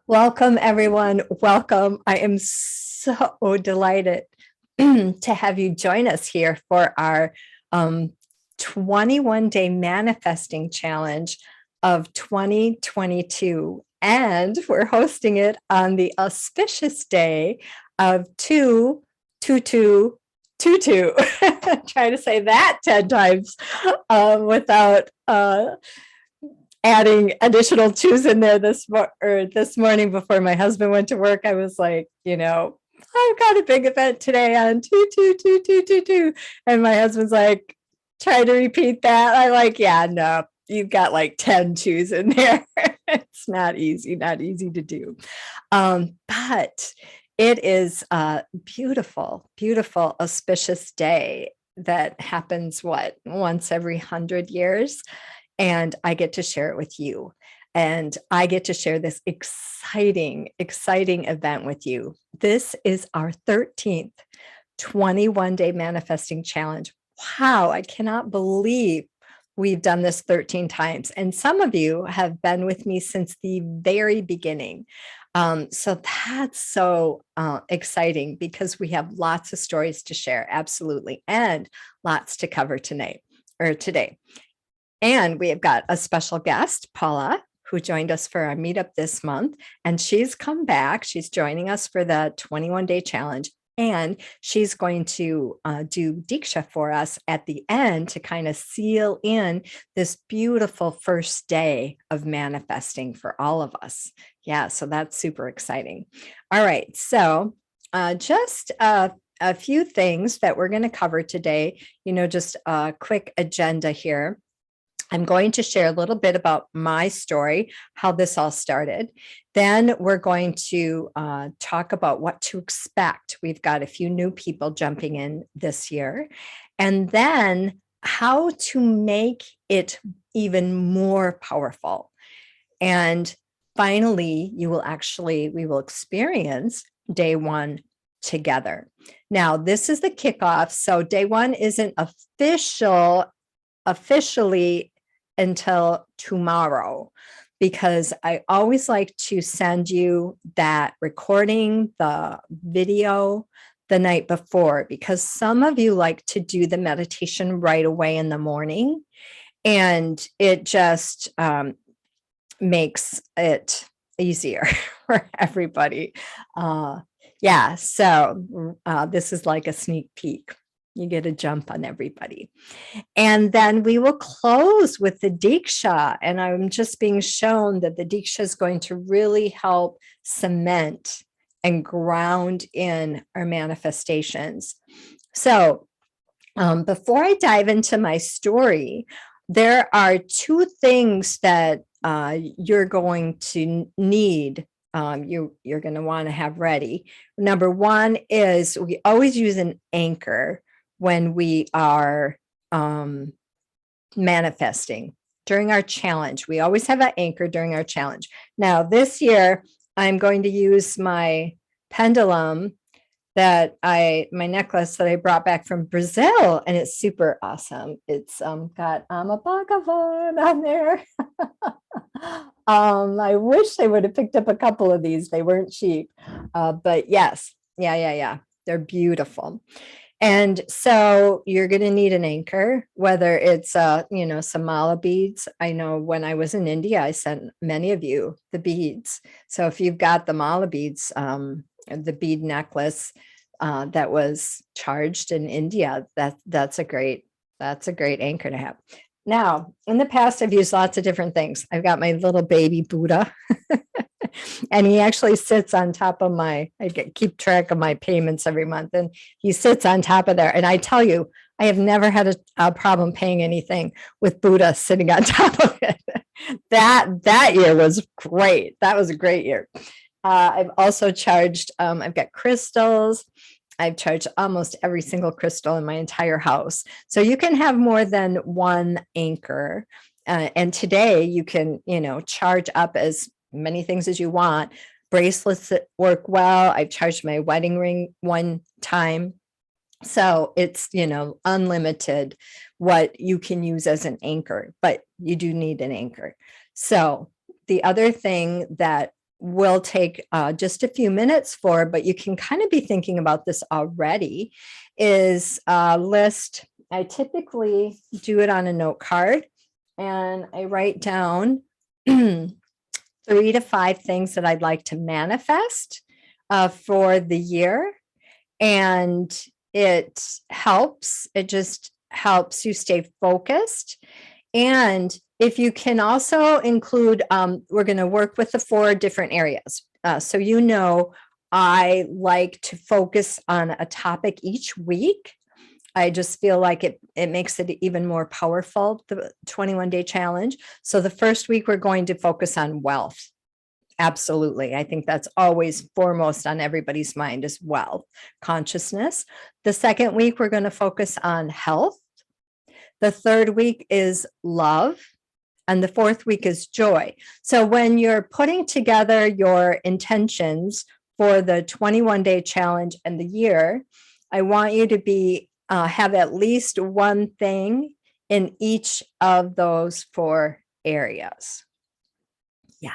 Welcome, everyone. Welcome. I am so delighted to have you join us here for our 21-day manifesting challenge of 2022. And we're hosting it on the auspicious day of 2/2/2/2. Try to say that 10 times without adding additional twos in there this morning before my husband went to work. I was like, I've got a big event today on 2/2/2/2/2. And my husband's like, try to repeat that. I'm like, yeah, no, you've got like 10 twos in there. It's not easy to do. But it is a beautiful, beautiful, auspicious day that happens once every 100 years. And I get to share it with you. And I get to share this exciting, exciting event with you. This is our 13th 21-day manifesting challenge. Wow, I cannot believe we've done this 13 times. And some of you have been with me since the very beginning. So that's so exciting because we have lots of stories to share, absolutely, and lots to cover today. And we have got a special guest, Paula, who joined us for our meetup this month. And she's come back. She's joining us for the 21-day challenge. And she's going to do Diksha for us at the end to kind of seal in this beautiful first day of manifesting for all of us. Yeah, so that's super exciting. All right, so just a few things that we're going to cover today, just a quick agenda here. I'm going to share a little bit about my story, how this all started. Then we're going to talk about what to expect. We've got a few new people jumping in this year. And then how to make it even more powerful. And finally, we will experience day one together. Now, this is the kickoff. So day one isn't officially until tomorrow, because I always like to send you that recording, the video, the night before, because some of you like to do the meditation right away in the morning, and it just makes it easier for everybody. Yeah, so this is like a sneak peek. You get a jump on everybody. And then we will close with the Diksha. And I'm just being shown that the Diksha is going to really help cement and ground in our manifestations. So before I dive into my story, there are two things that you're going to need. You're going to want to have ready. Number one is we always use an anchor when we are manifesting during our challenge. We always have an anchor during our challenge. Now, this year, I'm going to use my pendulum my necklace that I brought back from Brazil, and it's super awesome. It's got a Bhagavan on there. I wish they would have picked up a couple of these. They weren't cheap, but yes, yeah. They're beautiful. And so you're going to need an anchor, whether it's, some mala beads. I know when I was in India, I sent many of you the beads. So if you've got the mala beads, the bead necklace that was charged in India, that's a great anchor to have. Now, in the past, I've used lots of different things. I've got my little baby Buddha. And he actually sits on top of I keep track of my payments every month, and he sits on top of there. And I tell you, I have never had a problem paying anything with Buddha sitting on top of it. That year was great. That was a great year. I've also charged, I've got crystals. I've charged almost every single crystal in my entire house. So you can have more than one anchor. And today you can, charge up as many things as you want. Bracelets that work well. I've charged my wedding ring one time. So it's, unlimited what you can use as an anchor, but you do need an anchor. So the other thing that will take just a few minutes for, but you can kind of be thinking about this already, is a list. I typically do it on a note card, and I write down 3 to 5 things that I'd like to manifest for the year. And it just helps you stay focused. And if you can also include, we're going to work with the 4 different areas. So, I like to focus on a topic each week. I just feel like it makes it even more powerful, the 21-day challenge. So the first week, we're going to focus on wealth. Absolutely. I think that's always foremost on everybody's mind is wealth, consciousness. The second week, we're going to focus on health. The third week is love. And the fourth week is joy. So when you're putting together your intentions for the 21-day challenge and the year, I want you to have at least one thing in each of those 4 areas. Yeah.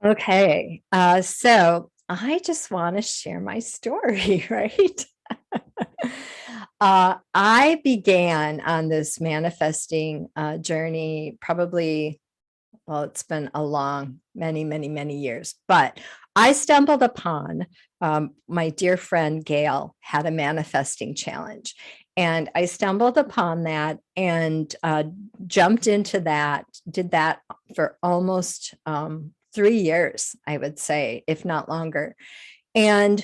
Okay. So I just want to share my story, right? I began on this manifesting journey probably, well, it's been a long, many, many, many years, but I stumbled upon my dear friend Gail had a manifesting challenge, and I stumbled upon that and jumped into that, did that for almost 3 years, I would say, if not longer. And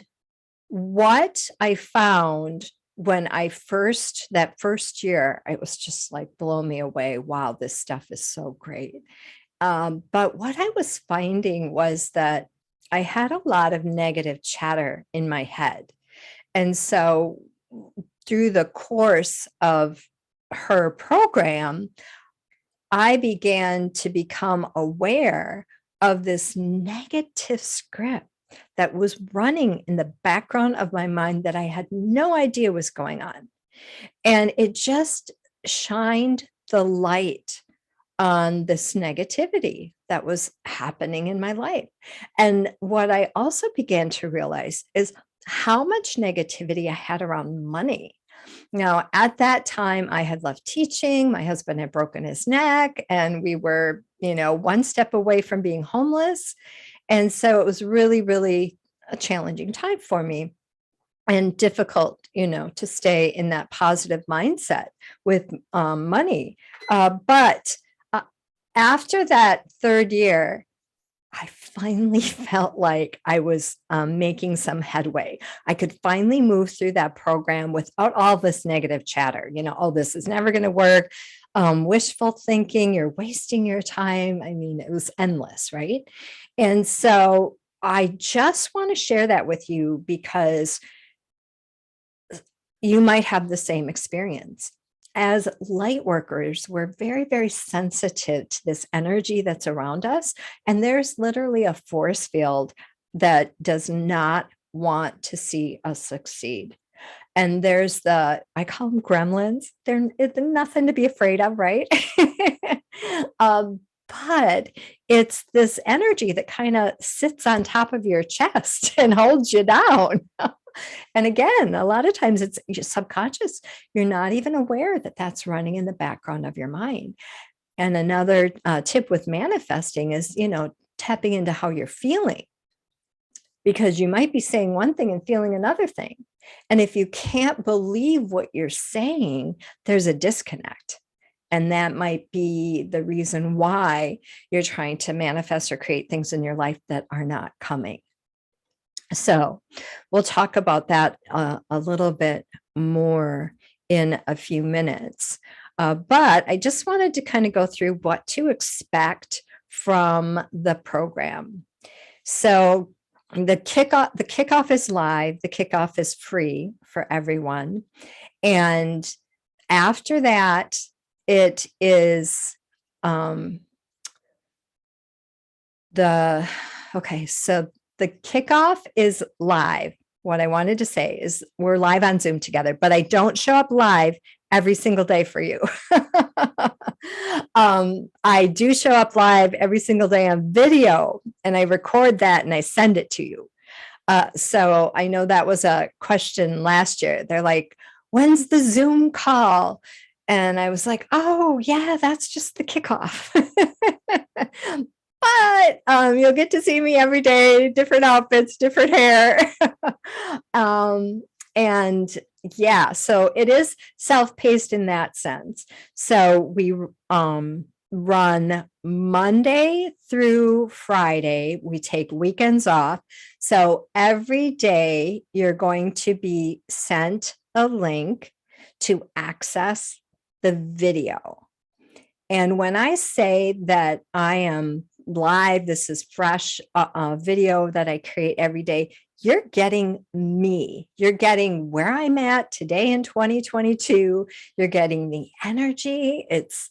what I found when that first year, it was just like blow me away. Wow, this stuff is so great. But what I was finding was that I had a lot of negative chatter in my head. And so through the course of her program, I began to become aware of this negative script that was running in the background of my mind that I had no idea was going on. And it just shined the light on this negativity that was happening in my life. And what I also began to realize is how much negativity I had around money. Now, at that time, I had left teaching, my husband had broken his neck, and we were, one step away from being homeless. And so it was really, really a challenging time for me and difficult, to stay in that positive mindset with money. But after that 3rd year, I finally felt like I was making some headway. I could finally move through that program without all this negative chatter. Oh, this is never going to work. Wishful thinking, you're wasting your time. I mean, it was endless, right? And so I just want to share that with you because you might have the same experience. As light workers, we're very, very sensitive to this energy that's around us. And there's literally a force field that does not want to see us succeed. And there's I call them gremlins. They're nothing to be afraid of, right? But it's this energy that kind of sits on top of your chest and holds you down. And again, a lot of times it's just subconscious. You're not even aware that that's running in the background of your mind. And another tip with manifesting is, tapping into how you're feeling, because you might be saying one thing and feeling another thing. And if you can't believe what you're saying, there's a disconnect. And that might be the reason why you're trying to manifest or create things in your life that are not coming. So we'll talk about that a little bit more in a few minutes. But I just wanted to kind of go through what to expect from the program. So the kickoff is live. The kickoff is free for everyone. And after that, it is so the kickoff is live. What I wanted to say is we're live on Zoom together, but I don't show up live every single day for you. I do show up live every single day on video, and I record that and I send it to you. So I know that was a question last year. They're like, when's the Zoom call? And I was like, oh, yeah, that's just the kickoff. But you'll get to see me every day, different outfits, different hair. And yeah, so it is self-paced in that sense. So we run Monday through Friday. We take weekends off. So every day you're going to be sent a link to access the video. And when I say that I am live, this is fresh video that I create every day, you're getting me. You're getting where I'm at today in 2022. You're getting the energy. It's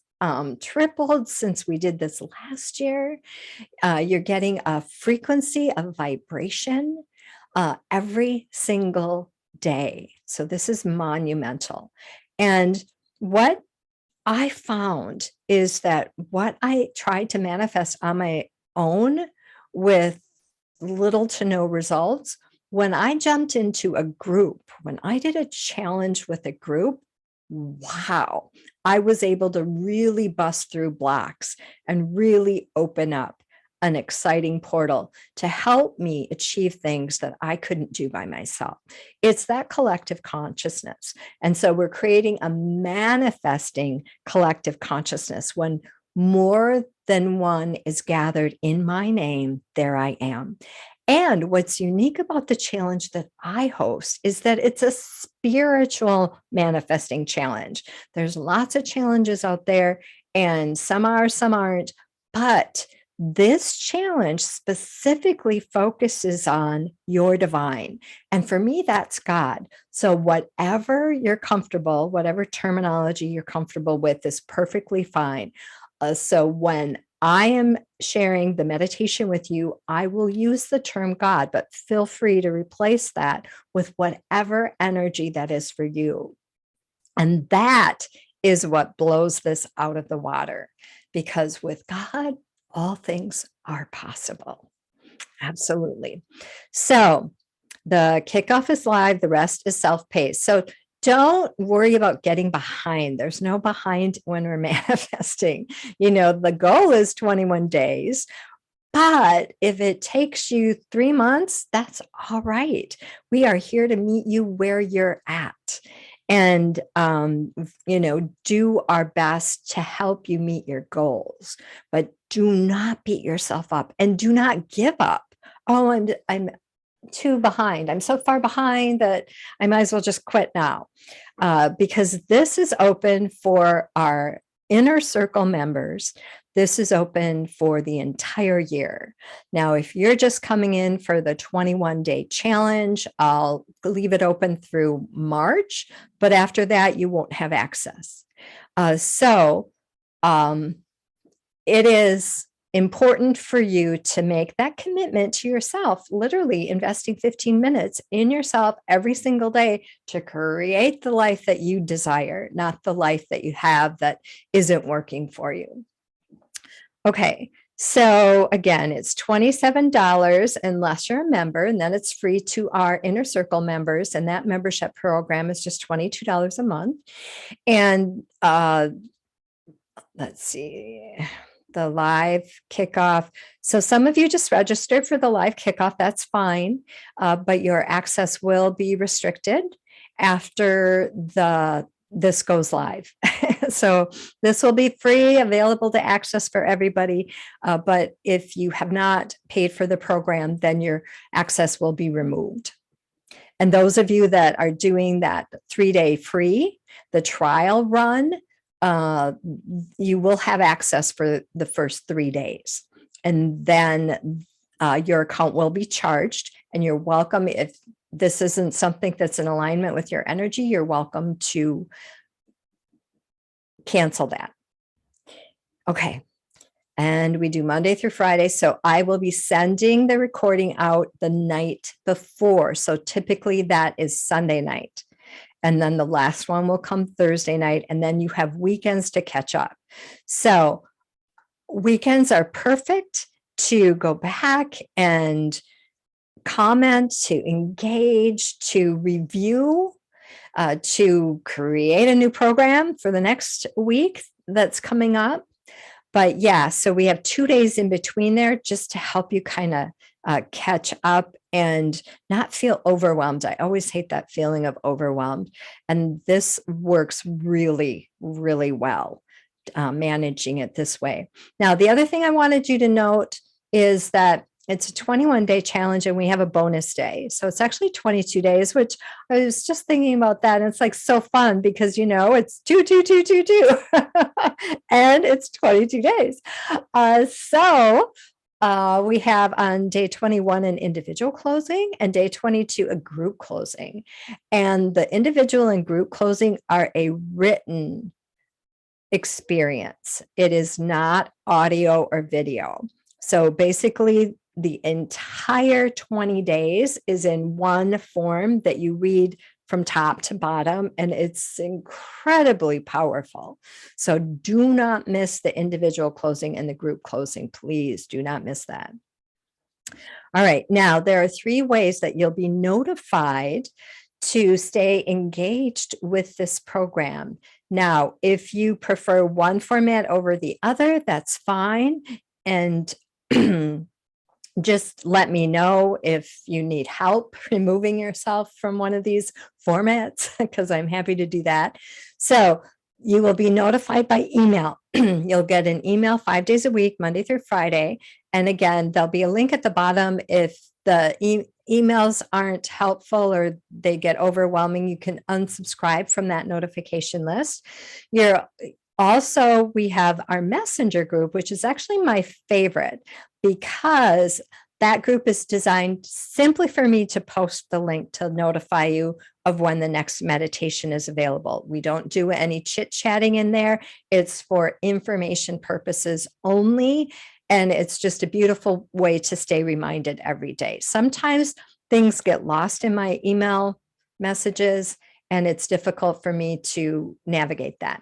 tripled since we did this last year. You're getting a frequency of vibration every single day. So this is monumental. And what I found is that what I tried to manifest on my own with little to no results, when I jumped into a group, when I did a challenge with a group, wow, I was able to really bust through blocks and really open up an exciting portal to help me achieve things that I couldn't do by myself. It's that collective consciousness. And so we're creating a manifesting collective consciousness. When more than one is gathered in my name, there I am. And what's unique about the challenge that I host is that it's a spiritual manifesting challenge. There's lots of challenges out there, and some are, some aren't, but this challenge specifically focuses on your divine. And for me, that's God. So whatever you're comfortable, whatever terminology you're comfortable with is perfectly fine. So when I am sharing the meditation with you, I will use the term God, but feel free to replace that with whatever energy that is for you. And that is what blows this out of the water, because with God, all things are possible. Absolutely. So the kickoff is live. The rest is self-paced. So don't worry about getting behind. There's no behind when we're manifesting. You know, the goal is 21 days. But if it takes you 3 months, that's all right. We are here to meet you where you're at, and do our best to help you meet your goals. But do not beat yourself up, and do not give up. Oh, and I'm too behind. I'm so far behind that I might as well just quit now, because this is open for our inner circle members. This is open for the entire year. Now, if you're just coming in for the 21-day challenge, I'll leave it open through March, but after that, you won't have access. So it is important for you to make that commitment to yourself, literally investing 15 minutes in yourself every single day to create the life that you desire, not the life that you have that isn't working for you. Okay, so again, it's $27 unless you're a member, and then it's free to our inner circle members, and that membership program is just $22 a month. And let's see, the live kickoff. So some of you just registered for the live kickoff, that's fine, but your access will be restricted after this goes live. So this will be free, available to access for everybody. But if you have not paid for the program, then your access will be removed. And those of you that are doing that 3-day free, the trial run, you will have access for the first 3 days. And then your account will be charged, and you're welcome. If this isn't something that's in alignment with your energy, you're welcome to cancel that. Okay. And we do Monday through Friday. So I will be sending the recording out the night before. So typically that is Sunday night. And then the last one will come Thursday night. And then you have weekends to catch up. So weekends are perfect to go back and comment, to engage, to review, to create a new program for the next week that's coming up. But yeah, so we have 2 days in between there just to help you kind of catch up and not feel overwhelmed. I always hate that feeling of overwhelmed. And this works really, really well, managing it this way. Now, the other thing I wanted you to note is that it's a 21-day challenge and we have a bonus day. So it's actually 22 days, which I was just thinking about that. And it's like so fun because, it's 2, 2, 2, 2, 2, and it's 22 days. So we have on day 21 an individual closing and day 22 a group closing. And the individual and group closing are a written experience. It is not audio or video. So basically, the entire 20 days is in one form that you read from top to bottom, and it's incredibly powerful. So do not miss the individual closing and the group closing. Please do not miss that. All right, now there are 3 ways that you'll be notified to stay engaged with this program. Now, if you prefer one format over the other, that's fine. And just let me know if you need help removing yourself from one of these formats, because I'm happy to do that. So you will be notified by email. You'll get an email 5 days a week, Monday through Friday. And again, there'll be a link at the bottom. If the emails aren't helpful or they get overwhelming, you can unsubscribe from that notification list. We have our messenger group, which is actually my favorite because that group is designed simply for me to post the link to notify you of when the next meditation is available. We don't do any chit-chatting in there. It's for information purposes only. And it's just a beautiful way to stay reminded every day. Sometimes things get lost in my email messages, and it's difficult for me to navigate that.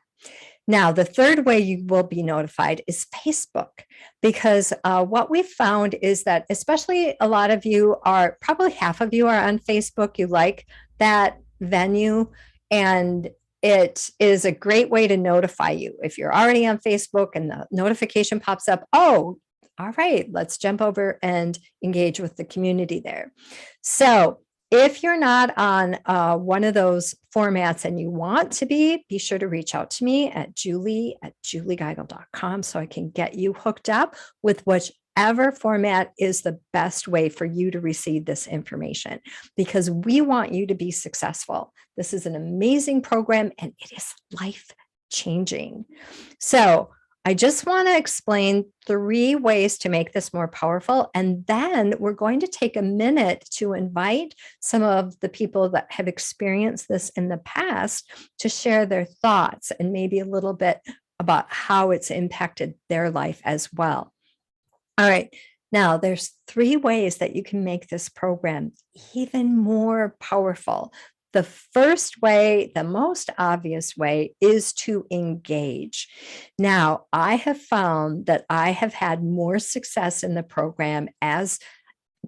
Now, the third way you will be notified is Facebook, because what we've found is that especially a lot of you are, probably half of you are on Facebook. You like that venue, and it is a great way to notify you. If you're already on Facebook and the notification pops up, oh, all right, let's jump over and engage with the community there. So if you're not on one of those formats and you want to be sure to reach out to me at julie@juliegeigel.com so I can get you hooked up with whichever format is the best way for you to receive this information, because we want you to be successful. This is an amazing program and it is life-changing. So I just want to explain 3 ways to make this more powerful. And then we're going to take a minute to invite some of the people that have experienced this in the past to share their thoughts and maybe a little bit about how it's impacted their life as well. All right. Now, there's 3 ways that you can make this program even more powerful. The first way, the most obvious way, is to engage. Now, I have found that I have had more success in the program, as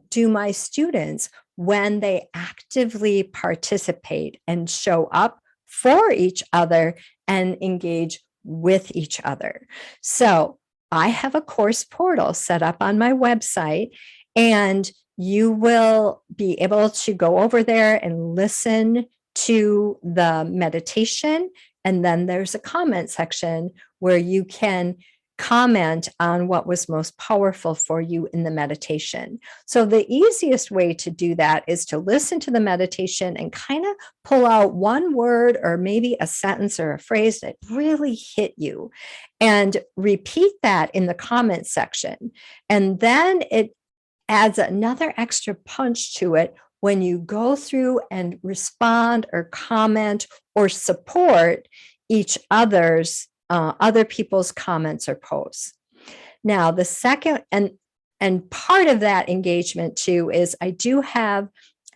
do my students, when they actively participate and show up for each other and engage with each other. So I have a course portal set up on my website, and you will be able to go over there and listen to the meditation. And then there's a comment section where you can comment on what was most powerful for you in the meditation. So the easiest way to do that is to listen to the meditation and kind of pull out one word or maybe a sentence or a phrase that really hit you and repeat that in the comment section. And then it adds another extra punch to it when you go through and respond or comment or support each other's other people's comments or posts. Now, the second and part of that engagement too is I do have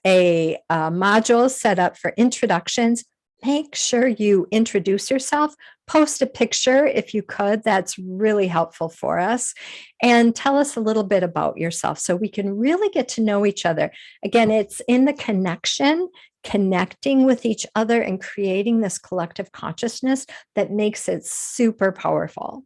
a module set up for introductions make sure you introduce yourself, post a picture if you could. That's really helpful for us. And tell us a little bit about yourself so we can really get to know each other. Again, it's in the connection, connecting with each other and creating this collective consciousness that makes it super powerful.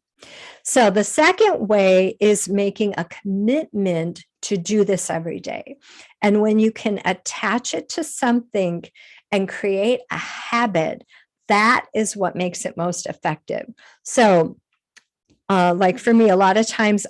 So the second way is making a commitment to do this every day. And when you can attach it to something and create a habit, that is what makes it most effective. So like for me, a lot of times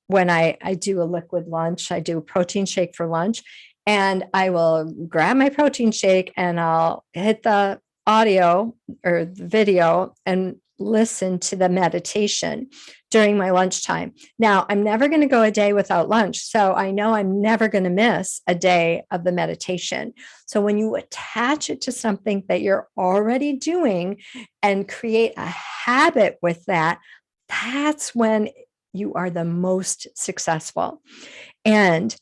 when I do a liquid lunch, I do a protein shake for lunch, and I will grab my protein shake and I'll hit the audio or the video and listen to the meditation during my lunchtime. Now, I'm never going to go a day without lunch, so I know I'm never going to miss a day of the meditation. So when you attach it to something that you're already doing and create a habit with that, that's when you are the most successful. And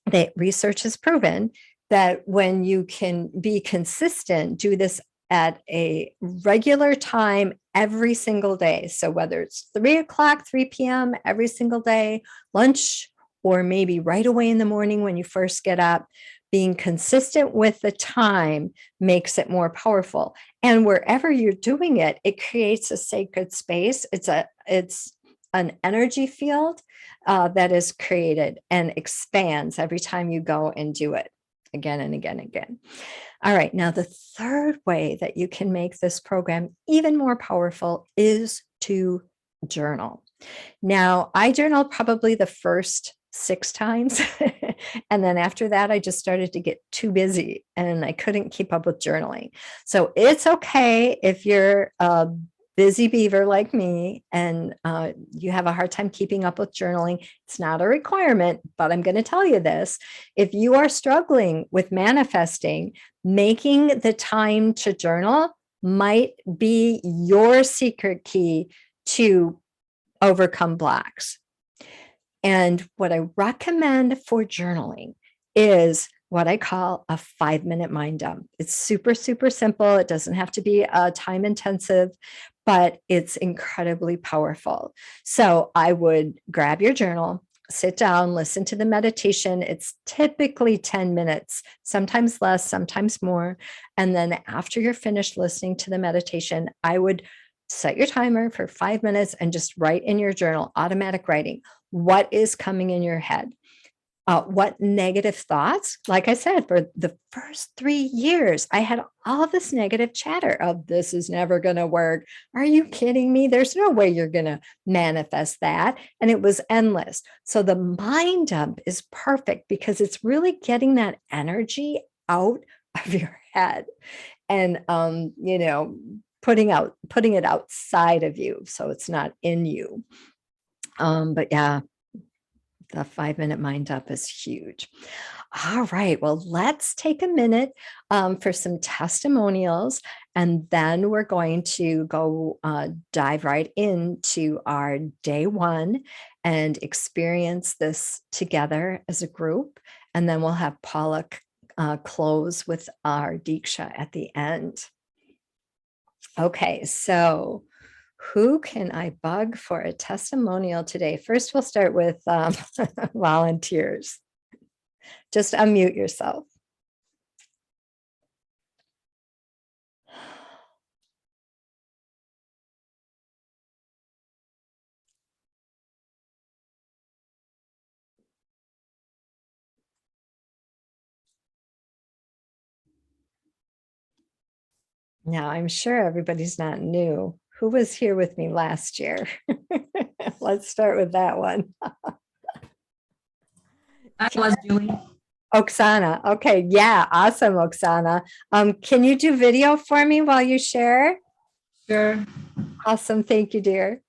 the research has proven that when you can be consistent, do this at a regular time every single day. So whether it's 3 o'clock, 3 p.m. every single day, lunch, or maybe right away in the morning when you first get up, being consistent with the time makes it more powerful. And wherever you're doing it, it creates a sacred space. It's an energy field that is created and expands every time you go and do it again and again and again. All right, now the third way that you can make this program even more powerful is to journal. Now, I journaled probably the first 6 times. And then after that, I just started to get too busy and I couldn't keep up with journaling. So it's okay if you're a busy beaver like me and you have a hard time keeping up with journaling. It's not a requirement, but I'm going to tell you this. If you are struggling with manifesting, making the time to journal might be your secret key to overcome blocks. And what I recommend for journaling is what I call a 5-minute mind dump. It's super, super simple. It doesn't have to be time intensive, but it's incredibly powerful. So I would grab your journal, sit down, listen to the meditation. It's typically 10 minutes, sometimes less, sometimes more. And then after you're finished listening to the meditation, I would set your timer for 5 minutes and just write in your journal, automatic writing. What is coming in your head? What negative thoughts? Like I said, for the first 3 years, I had all this negative chatter of this is never going to work. Are you kidding me? There's no way you're going to manifest that. And it was endless. So the mind dump is perfect because it's really getting that energy out of your head and, putting it outside of you. So it's not in you. But yeah, the 5-minute mind up is huge. All right, well, let's take a minute for some testimonials, and then we're going to go dive right into our day 1 and experience this together as a group. And then we'll have Paula close with our Diksha at the end. Okay, so who can I bug for a testimonial today? First, we'll start with volunteers. Just unmute yourself. Now, I'm sure everybody's not new. Who was here with me last year? Let's start with that one. That was Julie. Oksana. Okay, yeah, awesome, Oksana. Can you do video for me while you share? Sure. Awesome, thank you, dear.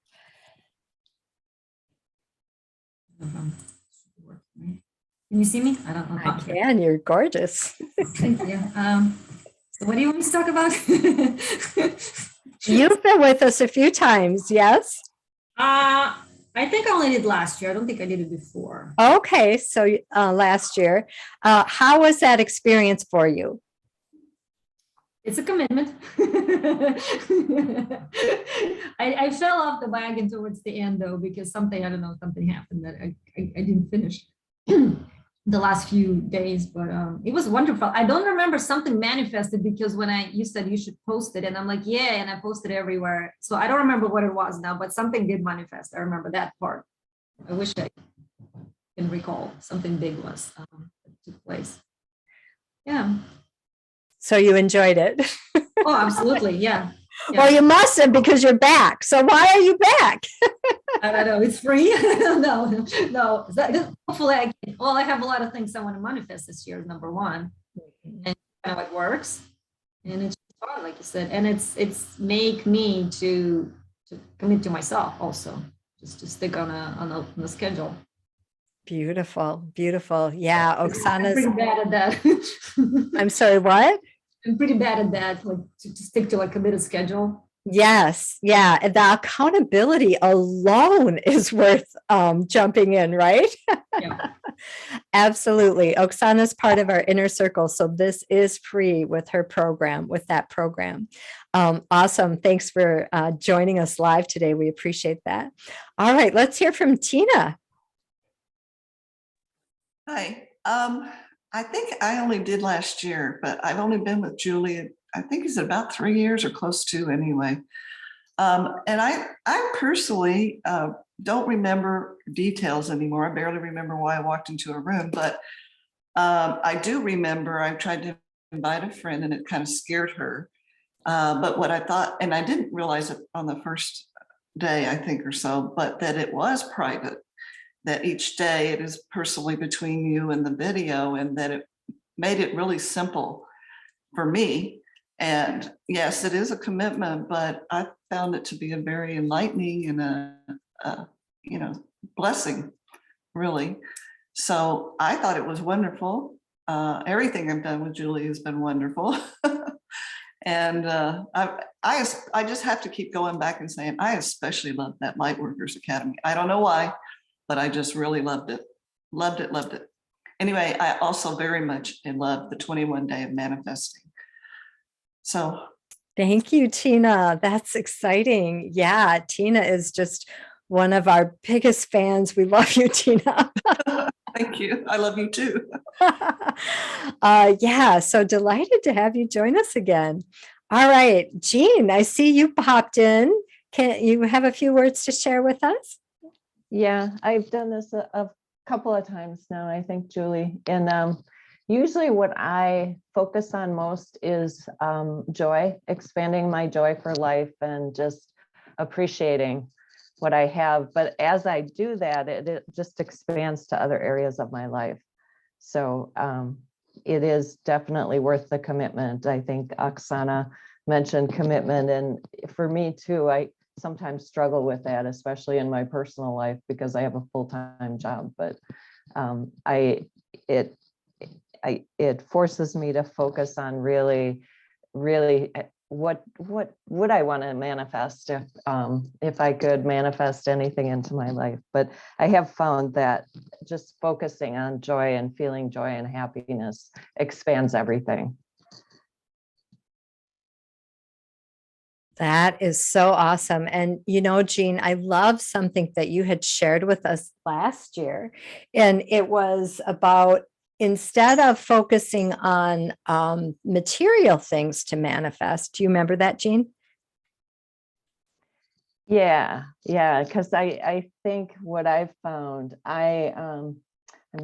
Can you see me? I don't know. I can, you're gorgeous. Thank you. So what do you want me to talk about? You've been with us a few times, yes? I think I only did last year. I don't think I did it before. Okay, so last year. How was that experience for you? It's a commitment. I fell off the wagon towards the end though, because something, I don't know, something happened that I didn't finish the last few days, but it was wonderful. I don't remember something manifested because when you said you should post it, and I'm like, yeah, and I posted everywhere. So I don't remember what it was now, but something did manifest. I remember that part. I wish I can recall something big was that took place. Yeah. So you enjoyed it. Oh, absolutely. Yeah. Well, you must have, because you're back. So why are you back? I don't know. It's free. No. Hopefully, I have a lot of things I want to manifest this year. Number one, and how it works, and it's fun, like you said, and it's make me to commit to myself also, just to stick on a schedule. Beautiful, beautiful. Yeah, I'm Oksana's. pretty bad at that. I'm sorry, what? I'm pretty bad at that, like to stick to a committed schedule. Yes, yeah. And the accountability alone is worth jumping in, right? Yeah. Absolutely. Oksana's part of our inner circle. So this is free with her program, with that program. Awesome. Thanks for joining us live today. We appreciate that. All right, let's hear from Tina. Hi. I think I only did last year, but I've only been with Julie, I think it's about 3 years or close to anyway. And I personally don't remember details anymore. I barely remember why I walked into a room, but I do remember I tried to invite a friend and it kind of scared her. But what I thought, and I didn't realize it on the first day, I think, or so, but that it was private, that each day it is personally between you and the video, and that it made it really simple for me. And yes, it is a commitment, but I found it to be a very enlightening and a blessing, really. So I thought it was wonderful. Everything I've done with Julie has been wonderful. And I just have to keep going back and saying, I especially love that Lightworkers Academy. I don't know why, but I just really loved it. Loved it, loved it. Anyway, I also very much love the 21 Day of Manifesting. So Thank you, Tina. That's exciting. Yeah, Tina is just one of our biggest fans. We love you, Tina. thank you. I love you too. Yeah, so delighted to have you join us again. All right, Jean, I see you popped in. Can you have a few words to share with us? Yeah, I've done this a couple of times now, I think, Julie. And usually what I focus on most is joy, expanding my joy for life and just appreciating what I have. But as I do that, it just expands to other areas of my life. So it is definitely worth the commitment. I think Oksana mentioned commitment. And for me too, I sometimes struggle with that, especially in my personal life, because I have a full-time job. But it forces me to focus on really what would I want to manifest if I could manifest anything into my life. But I have found that just focusing on joy and feeling joy and happiness expands everything. That is so awesome. And, Jean, I love something that you had shared with us last year. And it was about, instead of focusing on material things to manifest. Do you remember that, Jean? Yeah, because I think what I've found, I'm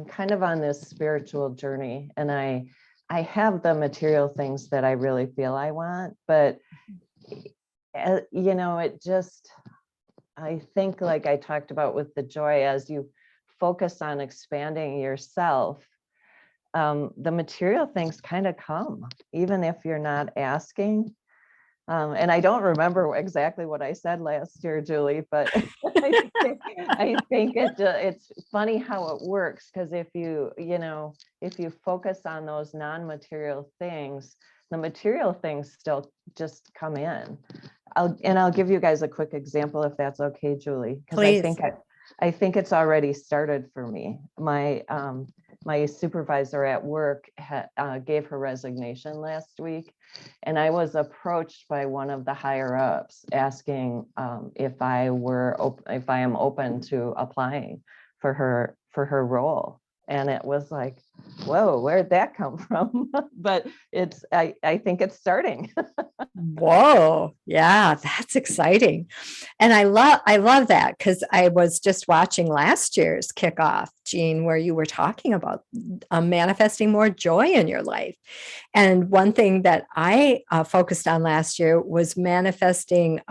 kind of on this spiritual journey, and I have the material things that I really feel I want, but it just, I think, like I talked about with the joy, as you focus on expanding yourself, the material things kind of come, even if you're not asking. And I don't remember exactly what I said last year, Julie, but I think it's funny how it works, because if you focus on those non-material things, the material things still just come in. I'll give you guys a quick example, if that's okay, Julie, because I think it's already started for me. My my supervisor at work gave her resignation last week. And I was approached by one of the higher ups asking if I am open to applying for her role. And it was like, whoa, where'd that come from? But I think it's starting. Whoa. Yeah, that's exciting. And I love that, because I was just watching last year's Kickoff, Jean, where you were talking about manifesting more joy in your life. And one thing that I focused on last year was manifesting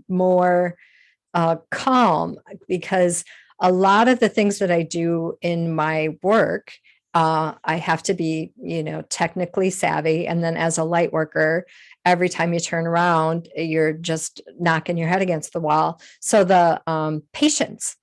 more calm, because a lot of the things that I do in my work, I have to be, technically savvy. And then as a light worker, every time you turn around, you're just knocking your head against the wall. So the patience.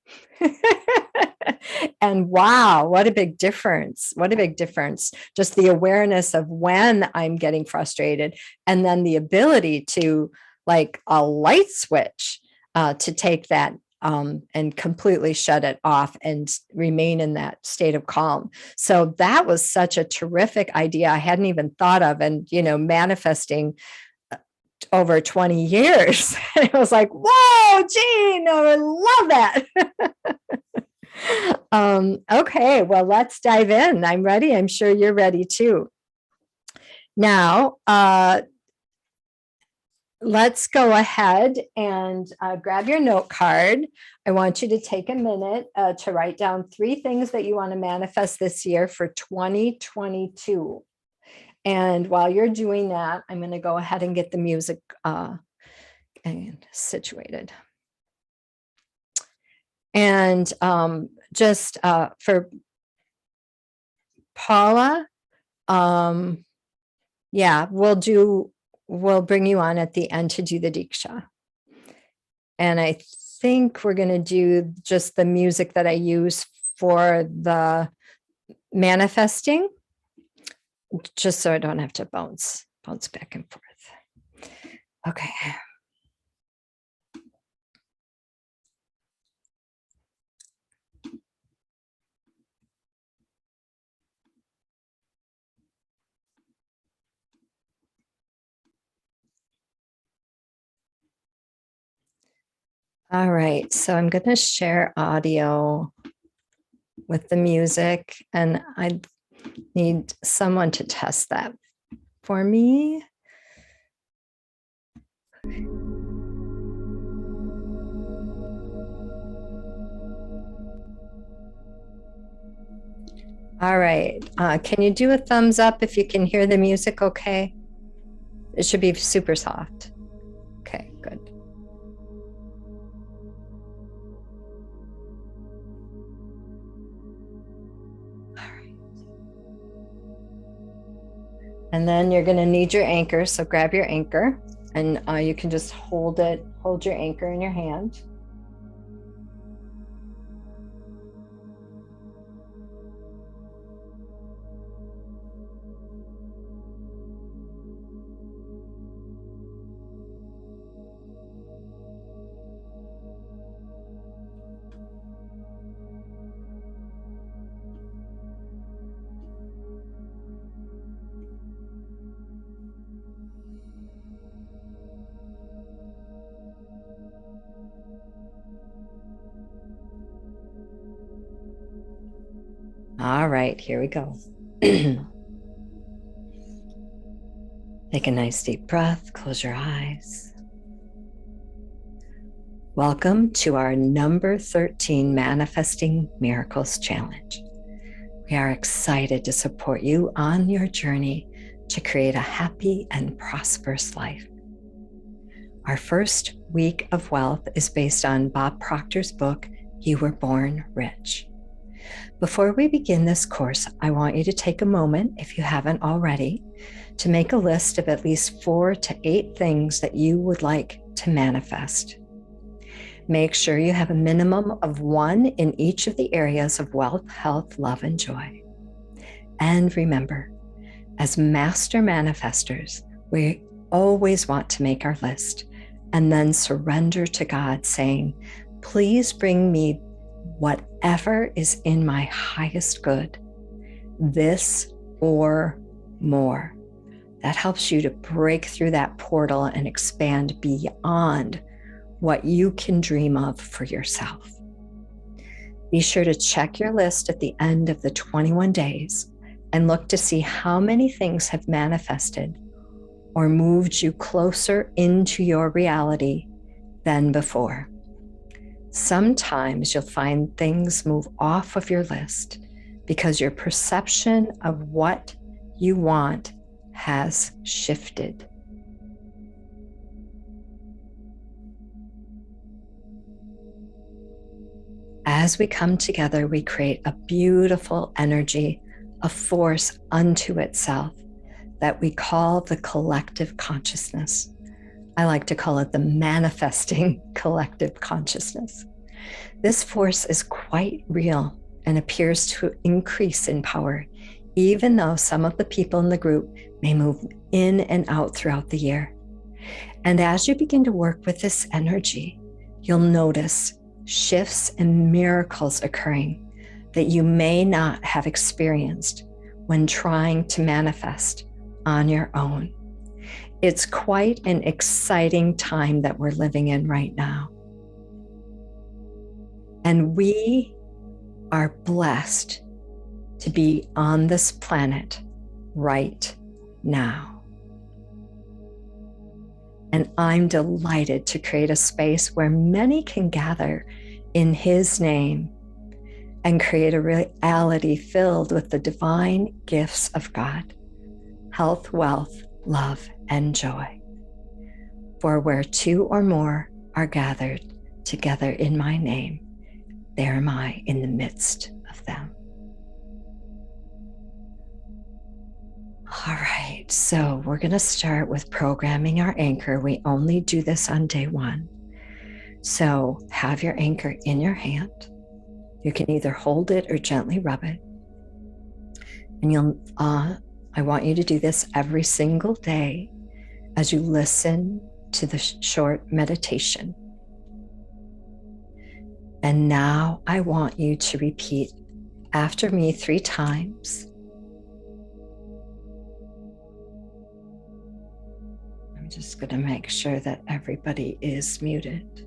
And wow, what a big difference. What a big difference. Just the awareness of when I'm getting frustrated, and then the ability to, like a light switch, to take that and completely shut it off and remain in that state of calm. So that was such a terrific idea I hadn't even thought of, and, manifesting over 20 years. It was like, whoa, Jean, I love that. Okay, well, let's dive in. I'm ready. I'm sure you're ready too. Now, let's go ahead and grab your note card. I want you to take a minute to write down 3 things that you want to manifest this year for 2022. And while you're doing that, I'm going to go ahead and get the music and situated. And just for Paula, yeah, we'll bring you on at the end to do the Diksha. And I think we're going to do just the music that I use for the manifesting, just so I don't have to bounce back and forth. Okay. All right, so I'm going to share audio with the music, and I need someone to test that for me. All right, can you do a thumbs up if you can hear the music okay? It should be super soft. Okay, good. And then you're going to need your anchor. So grab your anchor, and you can just hold your anchor in your hand. All right, here we go. Take a nice deep breath, close your eyes. Welcome to our number 13 Manifesting Miracles Challenge. We are excited to support you on your journey to create a happy and prosperous life. Our first week of wealth is based on Bob Proctor's book, You Were Born Rich. Before we begin this course, I want you to take a moment, if you haven't already, to make a list of at least 4 to 8 things that you would like to manifest. Make sure you have a minimum of 1 in each of the areas of wealth, health, love, and joy. And remember, as master manifestors, we always want to make our list and then surrender to God, saying, please bring me whatever is in my highest good, this or more. That helps you to break through that portal and expand beyond what you can dream of for yourself. Be sure to check your list at the end of the 21 days and look to see how many things have manifested or moved you closer into your reality than before. Sometimes you'll find things move off of your list because your perception of what you want has shifted. As we come together, we create a beautiful energy, a force unto itself that we call the collective consciousness. I like to call it the manifesting collective consciousness. This force is quite real and appears to increase in power, even though some of the people in the group may move in and out throughout the year. And as you begin to work with this energy, you'll notice shifts and miracles occurring that you may not have experienced when trying to manifest on your own. It's quite an exciting time that we're living in right now. And we are blessed to be on this planet right now. And I'm delighted to create a space where many can gather in His name and create a reality filled with the divine gifts of God: health, wealth, love, and joy. For where two or more are gathered together in my name, there am I in the midst of them. All right, so we're going to start with programming our anchor. We only do this on day one. So have your anchor in your hand. You can either hold it or gently rub it. And I want you to do this every single day as you listen to the short meditation. And now I want you to repeat after me 3 times. I'm just going to make sure that everybody is muted.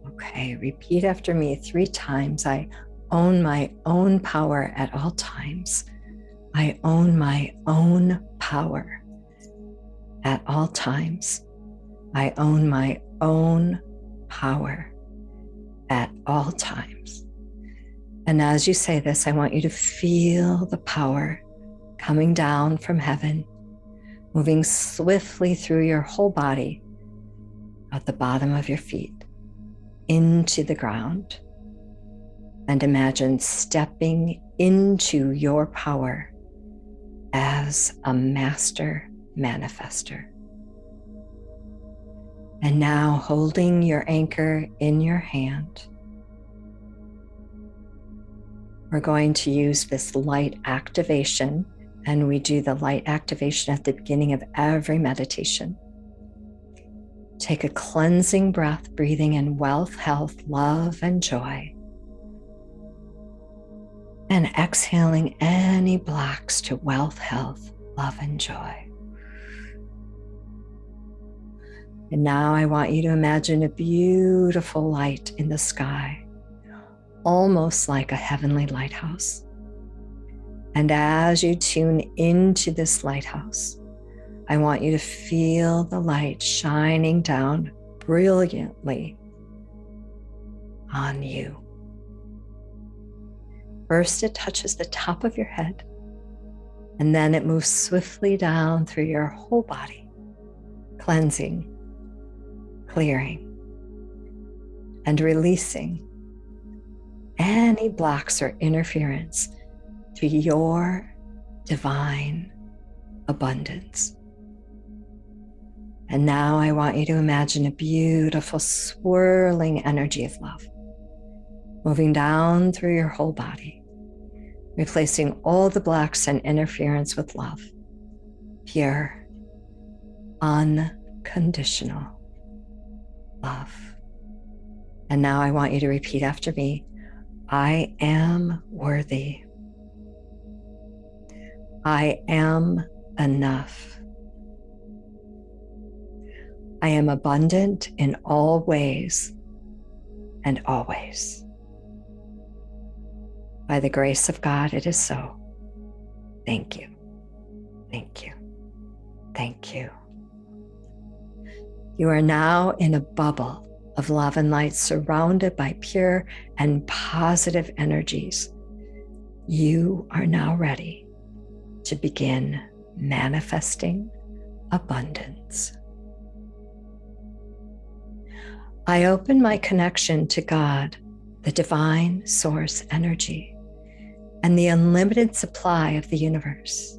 Okay, repeat after me 3 times. I own my own power at all times. I own my own power at all times. I own my own power at all times. And as you say this, I want you to feel the power coming down from heaven, moving swiftly through your whole body, at the bottom of your feet, into the ground. And imagine stepping into your power as a master manifester. And now, holding your anchor in your hand, we're going to use this light activation, and we do the light activation at the beginning of every meditation. Take a cleansing breath, breathing in wealth, health, love, and joy. And exhaling any blocks to wealth, health, love, and joy. And now I want you to imagine a beautiful light in the sky, almost like a heavenly lighthouse. And as you tune into this lighthouse, I want you to feel the light shining down brilliantly on you. First, it touches the top of your head, and then it moves swiftly down through your whole body, cleansing, clearing, and releasing any blocks or interference to your divine abundance. And now I want you to imagine a beautiful swirling energy of love moving down through your whole body, replacing all the blocks and interference with love, pure, unconditional love. And now I want you to repeat after me. I am worthy. I am enough. I am abundant in all ways and always. By the grace of God, it is so. Thank you. Thank you. Thank you. You are now in a bubble of love and light, surrounded by pure and positive energies. You are now ready to begin manifesting abundance. I open my connection to God, the divine source energy, and the unlimited supply of the universe.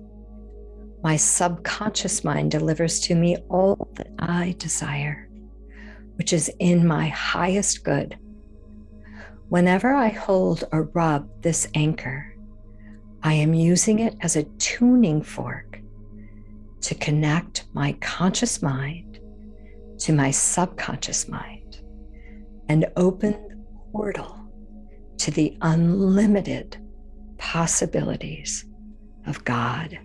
My subconscious mind delivers to me all that I desire, which is in my highest good. Whenever I hold or rub this anchor, I am using it as a tuning fork to connect my conscious mind to my subconscious mind and open the portal to the unlimited possibilities of God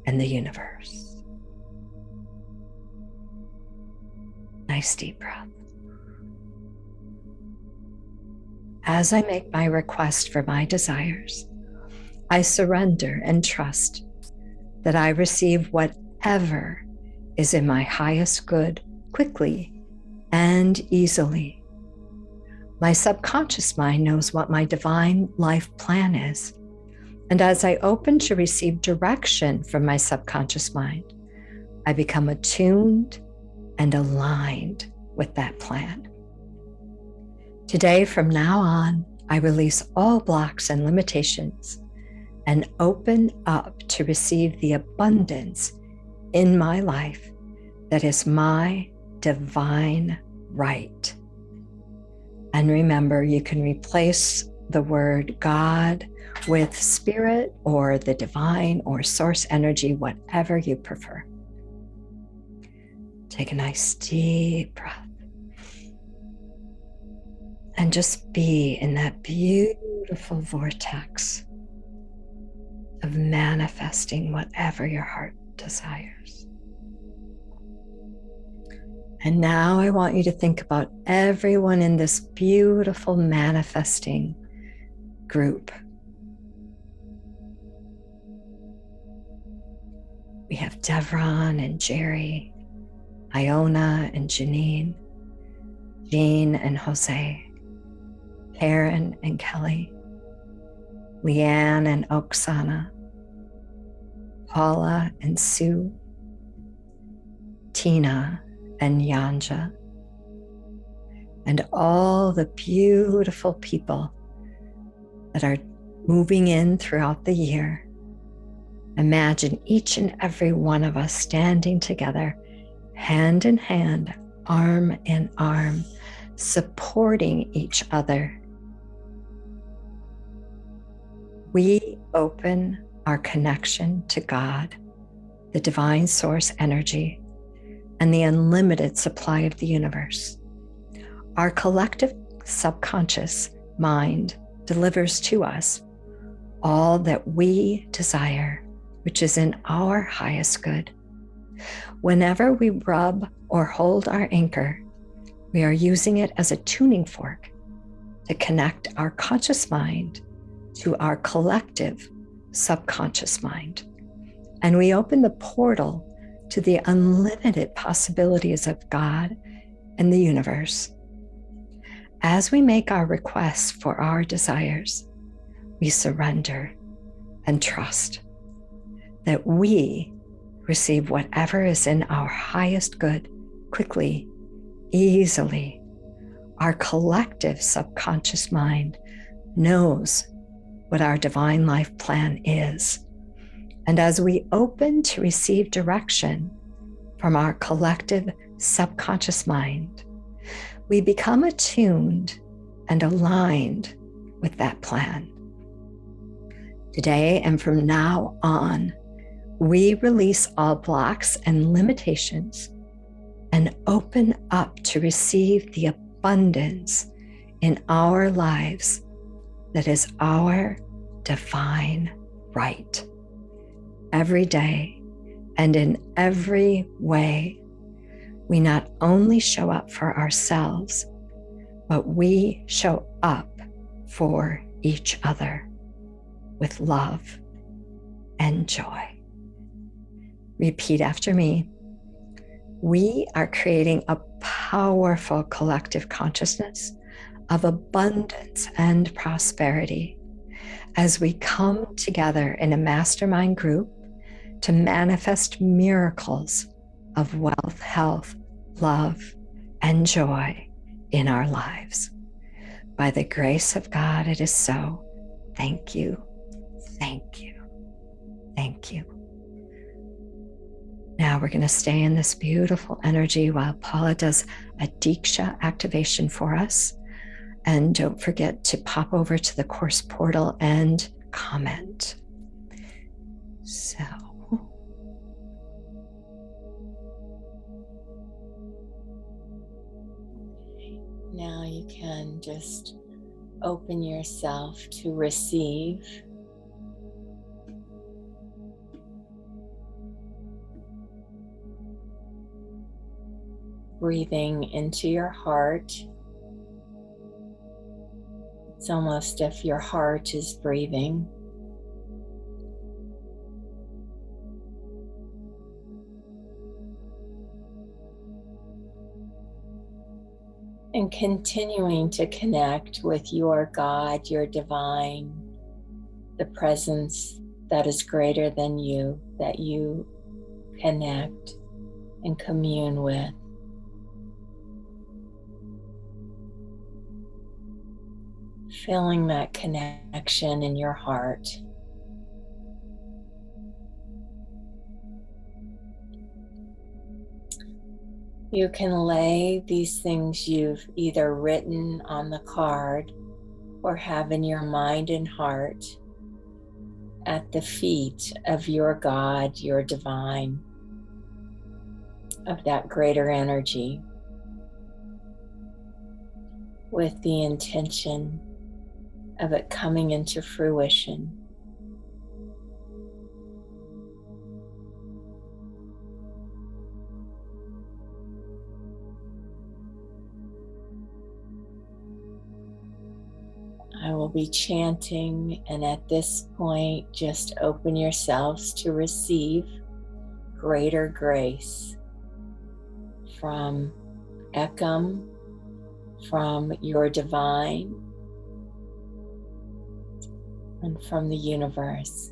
and the universe. Nice deep breath. As I make my request for my desires, I surrender and trust that I receive whatever is in my highest good quickly and easily. My subconscious mind knows what my divine life plan is. And as I open to receive direction from my subconscious mind, I become attuned and aligned with that plan. Today, from now on, I release all blocks and limitations and open up to receive the abundance in my life that is my divine right. And remember, you can replace the word God with spirit or the divine or source energy, whatever you prefer. Take a nice deep breath and just be in that beautiful vortex of manifesting whatever your heart desires. And now I want you to think about everyone in this beautiful manifesting group. We have Devron and Jerry, Iona and Janine, Jean and Jose, Karen and Kelly, Leanne and Oksana, Paula and Sue, Tina and Yanja, and all the beautiful people that are moving in throughout the year. Imagine each and every one of us standing together, hand in hand, arm in arm, supporting each other. We open our connection to God, the divine source energy, and the unlimited supply of the universe. Our collective subconscious mind delivers to us all that we desire, which is in our highest good. Whenever we rub or hold our anchor, we are using it as a tuning fork to connect our conscious mind to our collective subconscious mind. And we open the portal to the unlimited possibilities of God and the universe. As we make our requests for our desires, we surrender and trust that we receive whatever is in our highest good quickly, easily. Our collective subconscious mind knows what our divine life plan is. And as we open to receive direction from our collective subconscious mind, we become attuned and aligned with that plan. Today and from now on, we release all blocks and limitations and open up to receive the abundance in our lives that is our divine right. Every day and in every way, we not only show up for ourselves, but we show up for each other with love and joy. Repeat after me. We are creating a powerful collective consciousness of abundance and prosperity as we come together in a mastermind group to manifest miracles of wealth, health, love, and joy in our lives. By the grace of God, it is so. Thank you. Thank you. Thank you. Now we're going to stay in this beautiful energy while Paula does a Diksha activation for us. And don't forget to pop over to the course portal and comment. So, now you can just open yourself to receive. Breathing into your heart. It's almost if your heart is breathing. And continuing to connect with your God, your divine, the presence that is greater than you, that you connect and commune with. Feeling that connection in your heart. You can lay these things you've either written on the card or have in your mind and heart at the feet of your God, your divine, of that greater energy, with the intention of it coming into fruition. I will be chanting, and at this point, just open yourselves to receive greater grace from Ekam, from your divine, and from the universe.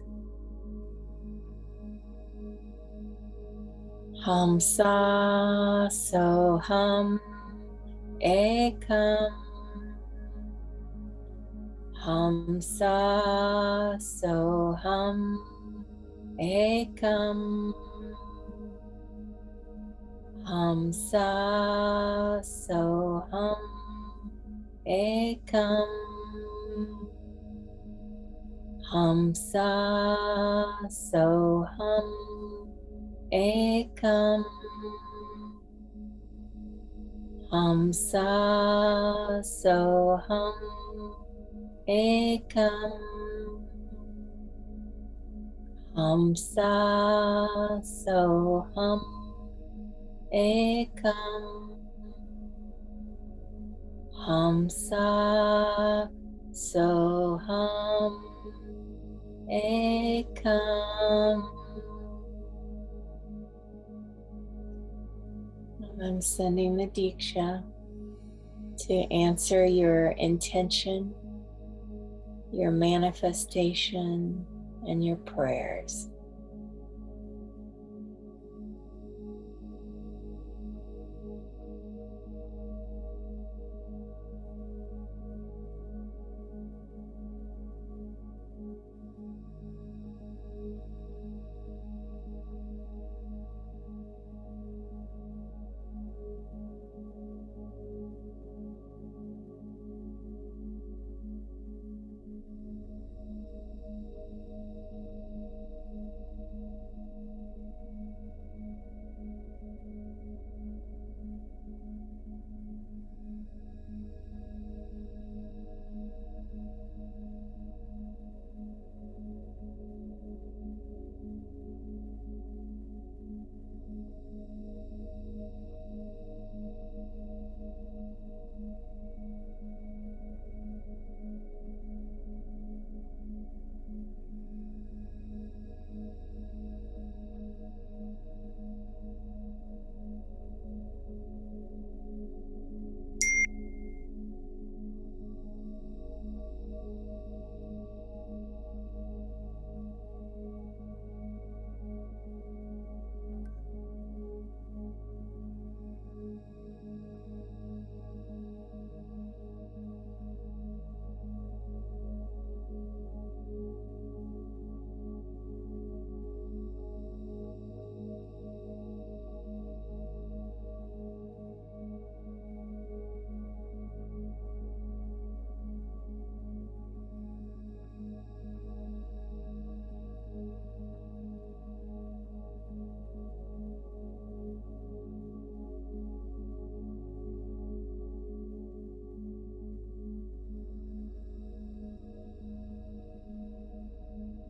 Hamsa Soham Ekam. Hamsa Soham Ekam. Hamsa Soham Ekam. Hamsa Soham Ekam. Hamsa Soham Ekam. Hamsa Soham Ekam. Hamsa Soham Ekam. I'm sending the Diksha to answer your intention, your manifestation, and your prayers.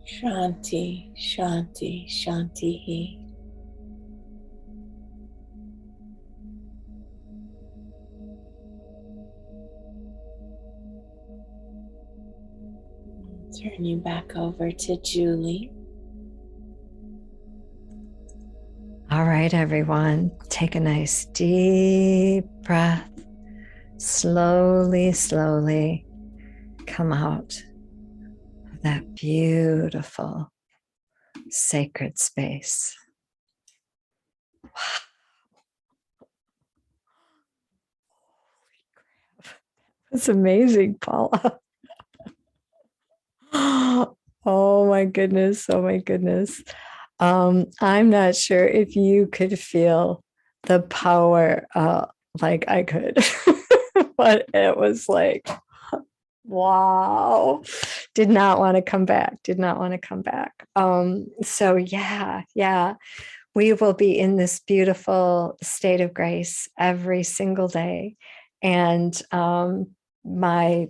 Shanti, Shanti, Shanti He. Turn you back over to Julie. All right, everyone, take a nice deep breath. Slowly, slowly come out of that beautiful sacred space. That's amazing, Paula. Oh my goodness. Oh my goodness. I'm not sure if you could feel the power like I could, but it was like, wow. Did not want to come back. Did not want to come back. So yeah. We will be in this beautiful state of grace every single day. And my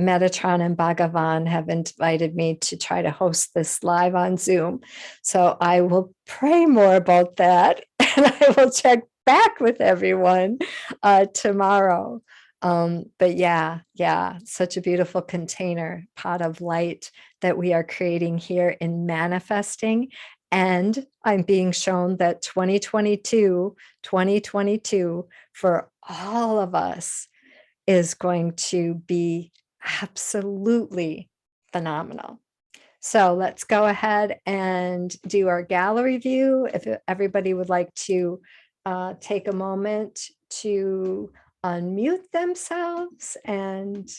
Metatron and Bhagavan have invited me to try to host this live on Zoom. So I will pray more about that and I will check back with everyone tomorrow. But yeah, such a beautiful container, pot of light that we are creating here in manifesting. And I'm being shown that 2022 for all of us is going to be absolutely phenomenal. So let's go ahead and do our gallery view. If everybody would like to take a moment to unmute themselves and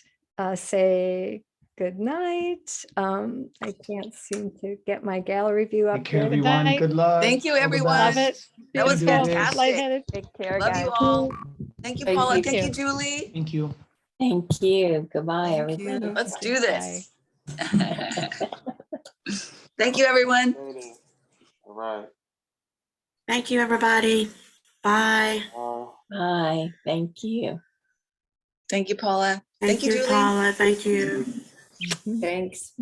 say good night. I can't seem to get my gallery view up Take care, here. everyone. night. Good luck. Thank you, All the everyone. Love best. it. That was Beautiful. fantastic. Lightheaded. Take care, Love guys. you all. Thank you, Thank Paula. you Thank you, too. Julie. Thank you. Thank you. Goodbye, Thank you. everybody. Let's do Bye. this. Thank you, everyone. All right. Thank you, everybody. Bye. Bye. Thank you. Thank you, Paula. Thank you, Julie. Paula. Thank you. Thanks.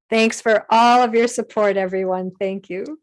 Thanks for all of your support, everyone. Thank you.